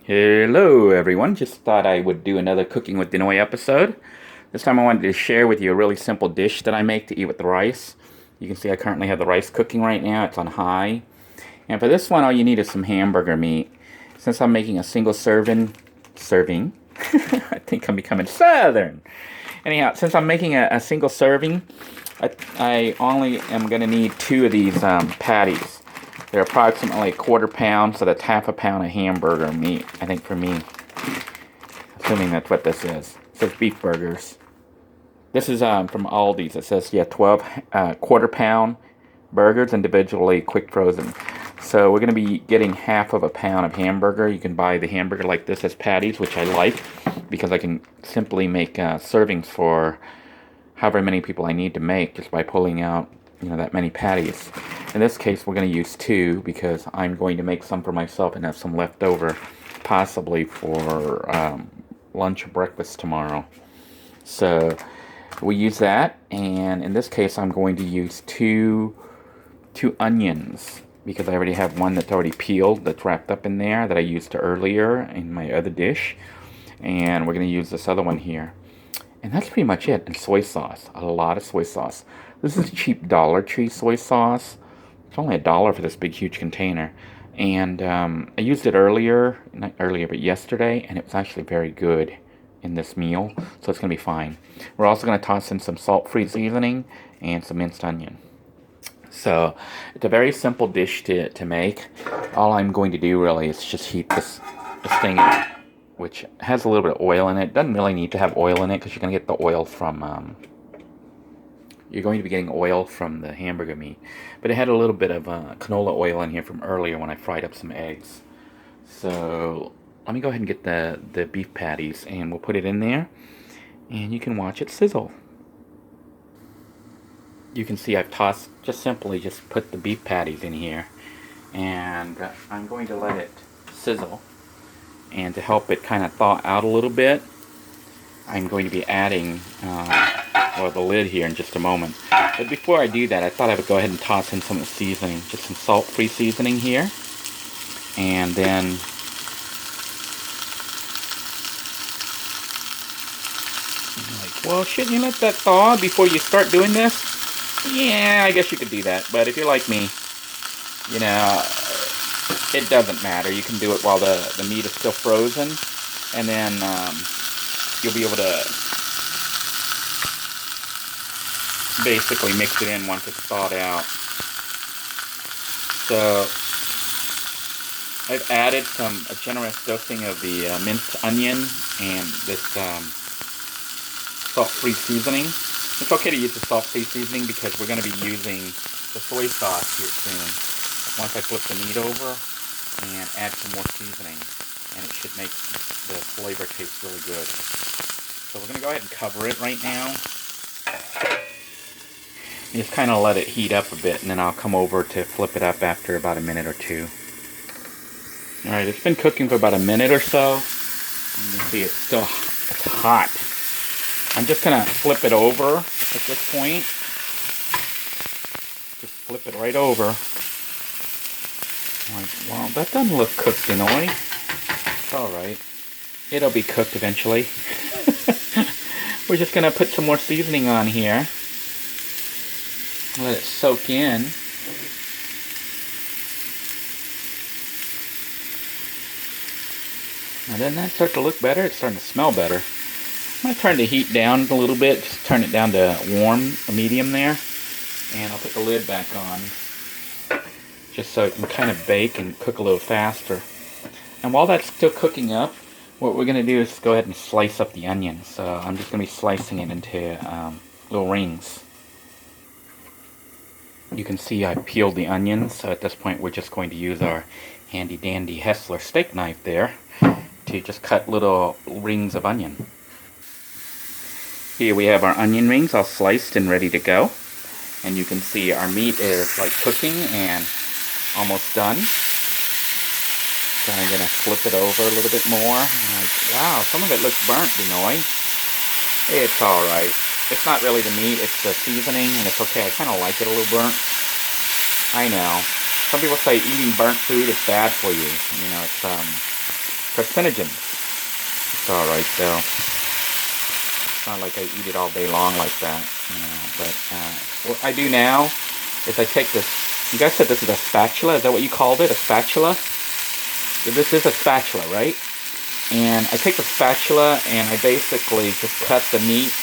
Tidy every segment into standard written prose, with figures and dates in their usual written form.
Hello everyone, just thought I would do another Cooking with Denoy episode. This time I wanted to share with you a really simple dish that I make to eat with the rice. You can see I currently have the rice cooking right now, it's on high. And for this one all you need is some hamburger meat. Since I'm making a single serving, I think I'm becoming southern. Anyhow, since I'm making a single serving, I only am going to need two of these patties. They're approximately a quarter pound, so that's half a pound of hamburger meat, I think, for me. Assuming that's what this is. It says beef burgers. This is from Aldi's. It says, 12 quarter pound burgers, individually quick frozen. So we're going to be getting half of a pound of hamburger. You can buy the hamburger like this as patties, which I like, because I can simply make servings for however many people I need to make just by pulling out that many patties. In this case we're going to use two because I'm going to make some for myself and have some left over possibly for lunch or breakfast tomorrow. So we use that, and in this case I'm going to use two onions because I already have one that's already peeled that's wrapped up in there that I used earlier in my other dish, and we're going to use this other one here. And that's pretty much it. And soy sauce. A lot of soy sauce. This is cheap Dollar Tree soy sauce. It's only $1 for this big, huge container. And I used it earlier, not earlier, but yesterday, and it was actually very good in this meal. So it's going to be fine. We're also going to toss in some salt-free seasoning and some minced onion. So it's a very simple dish to make. All I'm going to do really is just heat this thing up, which has a little bit of oil in it. Doesn't really need to have oil in it because you're going to get the oil from, you're going to be getting oil from the hamburger meat. But it had a little bit of canola oil in here from earlier when I fried up some eggs. So let me go ahead and get the beef patties and we'll put it in there and you can watch it sizzle. You can see I've simply put the beef patties in here, and I'm going to let it sizzle. And to help it kind of thaw out a little bit, I'm going to be adding the lid here in just a moment. But before I do that, I thought I would go ahead and toss in some of the seasoning, just some salt-free seasoning here. And then well, shouldn't you let that thaw before you start doing this? Yeah, I guess you could do that. But if you're like me, it doesn't matter. You can do it while the meat is still frozen, and then you'll be able to basically mix it in once it's thawed out. So I've added a generous dosing of the minced onion and this salt-free seasoning. It's okay to use the salt-free seasoning because we're going to be using the soy sauce here soon. Once I flip the meat over and add some more seasoning, and it should make the flavor taste really good. So we're going to go ahead and cover it right now. And just kind of let it heat up a bit, and then I'll come over to flip it up after about a minute or two. Alright, it's been cooking for about a minute or so. You can see it's hot. I'm just going to flip it over at this point. Just flip it right over. Well, that doesn't look cooked, Denoy. It's alright. It'll be cooked eventually. We're just going to put some more seasoning on here. Let it soak in. Now doesn't that start to look better? It's starting to smell better. I'm going to turn the heat down a little bit. Just turn it down to warm, a medium there. And I'll put the lid back on, just so it can kind of bake and cook a little faster. And while that's still cooking up, what we're going to do is go ahead and slice up the onion. So I'm just going to be slicing it into little rings. You can see I peeled the onions, so at this point we're just going to use our handy dandy Hessler steak knife there to just cut little rings of onion. Here we have our onion rings all sliced and ready to go. And you can see our meat is cooking and almost done. So I'm going to flip it over a little bit more. Wow, some of it looks burnt, Denoy. It's alright. It's not really the meat, it's the seasoning, and it's okay. I kind of like it a little burnt. I know. Some people say eating burnt food is bad for you. carcinogens. It's alright though. It's not like I eat it all day long like that, you know. But what I do now is I take this. You guys said this is a spatula. Is that what you called it? A spatula? This is a spatula, right? And I take the spatula and I basically just cut the meat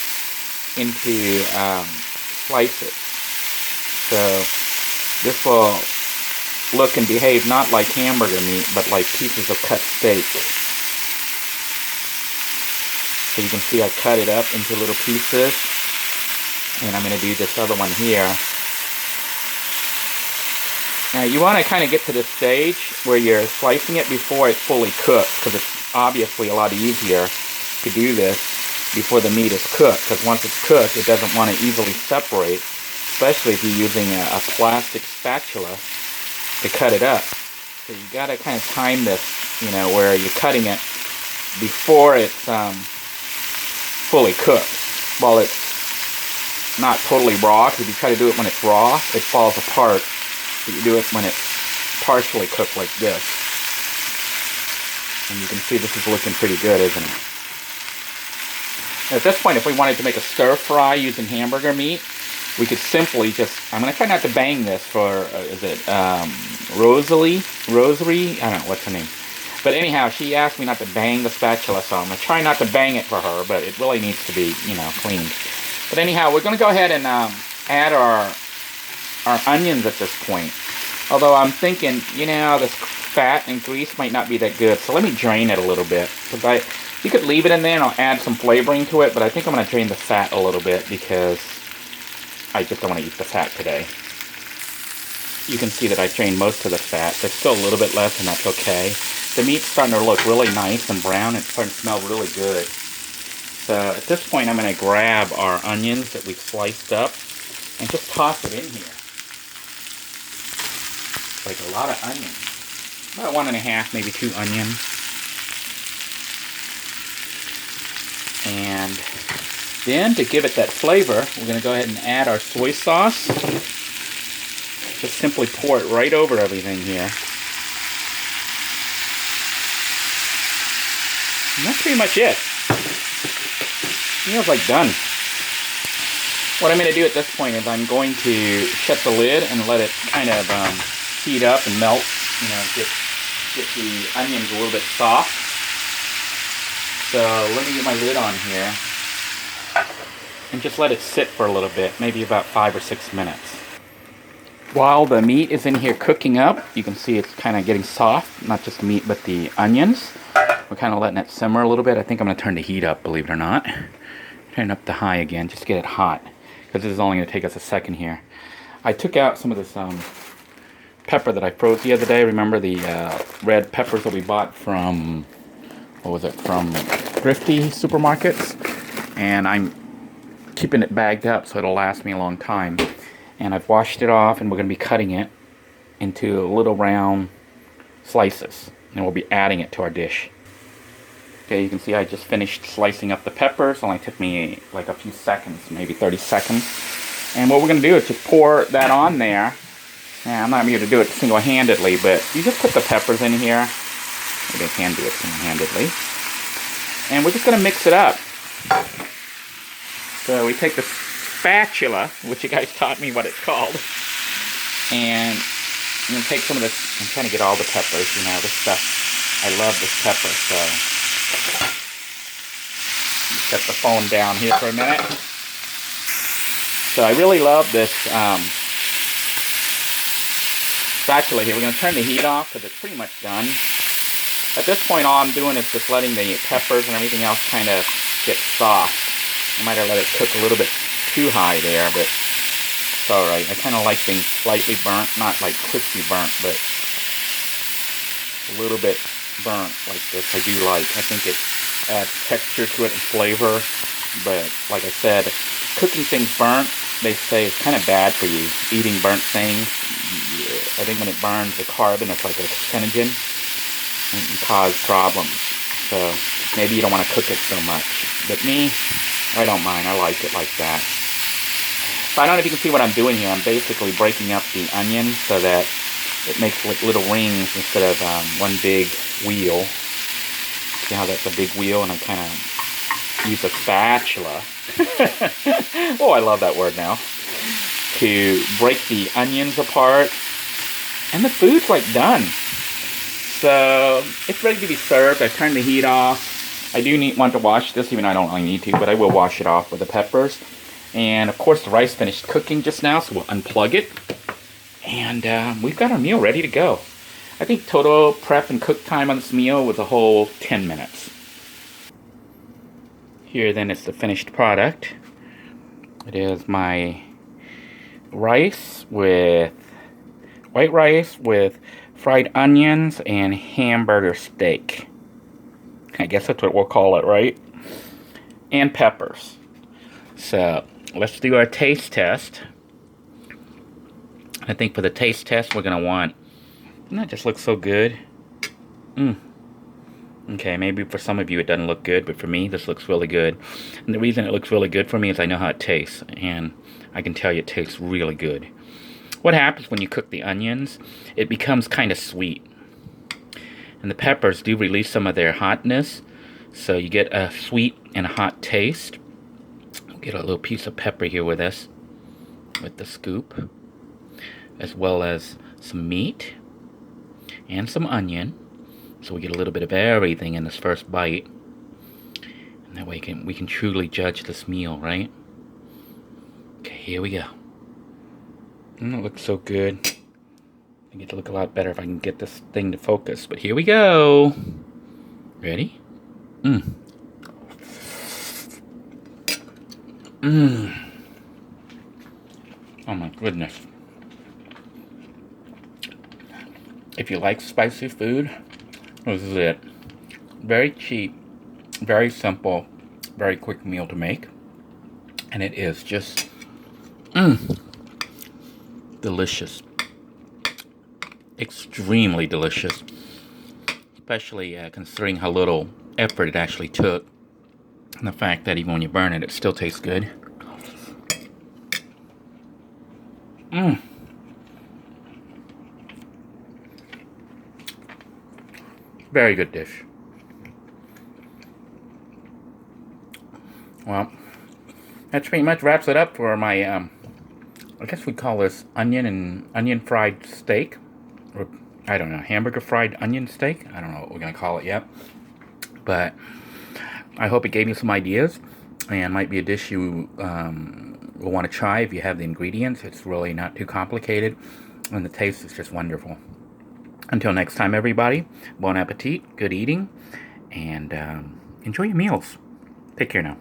into slices. So this will look and behave not like hamburger meat, but like pieces of cut steak. So you can see I cut it up into little pieces. And I'm going to do this other one here. Now you want to kind of get to this stage where you're slicing it before it's fully cooked, because it's obviously a lot easier to do this before the meat is cooked, because once it's cooked it doesn't want to easily separate, especially if you're using a plastic spatula to cut it up. So you got to kind of time this, you know, where you're cutting it before it's fully cooked. While it's not totally raw, because if you try to do it when it's raw, it falls apart. But you do it when it's partially cooked like this. And you can see this is looking pretty good, isn't it? At this point, if we wanted to make a stir fry using hamburger meat, we could simply just, I'm going to try not to bang this for, is it Rosary? I don't know, what's her name? But anyhow, she asked me not to bang the spatula, so I'm going to try not to bang it for her, but it really needs to be, you know, cleaned. But anyhow, we're going to go ahead and add our onions at this point. Although I'm thinking, you know, this fat and grease might not be that good, so let me drain it a little bit. Because you could leave it in there and I'll add some flavoring to it, but I think I'm going to drain the fat a little bit because I just don't want to eat the fat today. You can see that I drained most of the fat. There's still a little bit left, and that's okay. The meat's starting to look really nice and brown. It's starting to smell really good. So at this point, I'm going to grab our onions that we've sliced up and just toss it in here. It's like a lot of onions. About 1.5, maybe 2 onions. And then to give it that flavor, we're going to go ahead and add our soy sauce. Just simply pour it right over everything here. And that's pretty much it. Meal's like done. What I'm going to do at this point is I'm going to shut the lid and let it kind of heat up and melt. You know, get the onions a little bit soft. So let me get my lid on here and just let it sit for a little bit, maybe about 5 or 6 minutes. While the meat is in here cooking up, you can see it's kind of getting soft, not just the meat but the onions. We're kind of letting it simmer a little bit. I think I'm going to turn the heat up, believe it or not. Turn up to high again, just to get it hot, because this is only going to take us a second here. I took out some of this pepper that I froze the other day. Remember the red peppers that we bought from, what was it, from Thrifty Supermarkets? And I'm keeping it bagged up so it'll last me a long time. And I've washed it off, and we're going to be cutting it into little round slices. And we'll be adding it to our dish. Okay, you can see I just finished slicing up the peppers. It only took me like a few seconds, maybe 30 seconds. And what we're going to do is just pour that on there. Now, I'm not here to do it single-handedly, but you just put the peppers in here. Maybe I can do it single-handedly. And we're just going to mix it up. So we take the spatula, which you guys taught me what it's called, and I'm going to take some of this. I'm trying to get all the peppers, you know, this stuff. I love this pepper, so set the phone down here for a minute. So I really love this spatula here. We're going to turn the heat off because it's pretty much done. At this point, all I'm doing is just letting the peppers and everything else kind of get soft. I might have let it cook a little bit too high there, but it's alright. I kind of like things slightly burnt, not like crispy burnt, but a little bit burnt like this I do like. I think it adds texture to it and flavor, but like I said, cooking things burnt, they say it's kind of bad for you. Eating burnt things, I think when it burns the carbon, it's like a carcinogen and can cause problems. So maybe you don't want to cook it so much. But me, I don't mind. I like it like that. So I don't know if you can see what I'm doing here. I'm basically breaking up the onion so that it makes like little rings instead of one big wheel. See how that's a big wheel, and I kind of use a spatula. Oh, I love that word now. To break the onions apart. And the food's like done. So it's ready to be served. I've turned the heat off. I do want to wash this, even though I don't really need to, but I will wash it off with the peppers. And of course the rice finished cooking just now, so we'll unplug it. And we've got our meal ready to go. I think total prep and cook time on this meal was a whole 10 minutes. Here then is the finished product. It is my rice with white rice with fried onions and hamburger steak. I guess that's what we'll call it, right? And peppers. So let's do our taste test. I think for the taste test we're gonna want, that just looks so good. Okay, maybe for some of you it doesn't look good, but for me this looks really good. And the reason it looks really good for me is I know how it tastes, and I can tell you it tastes really good. What happens when you cook the onions, it becomes kind of sweet. And the peppers do release some of their hotness, so you get a sweet and a hot taste. We'll get a little piece of pepper here with us, with the scoop, as well as some meat and some onion. So we get a little bit of everything in this first bite. And that way we can truly judge this meal, right? Okay, here we go. It looks so good. I get to look a lot better if I can get this thing to focus. But here we go. Ready? Oh my goodness. If you like spicy food, this is it. Very cheap, very simple, very quick meal to make. And it is just delicious. Extremely delicious. Especially considering how little effort it actually took. And the fact that even when you burn it, it still tastes good. Very good dish. Well, that pretty much wraps it up for my, I guess we call this onion fried steak. Or, I don't know, hamburger fried onion steak? I don't know what we're going to call it yet. But I hope it gave you some ideas. And might be a dish you will want to try if you have the ingredients. It's really not too complicated. And the taste is just wonderful. Until next time, everybody, bon appetit, good eating, and enjoy your meals. Take care now.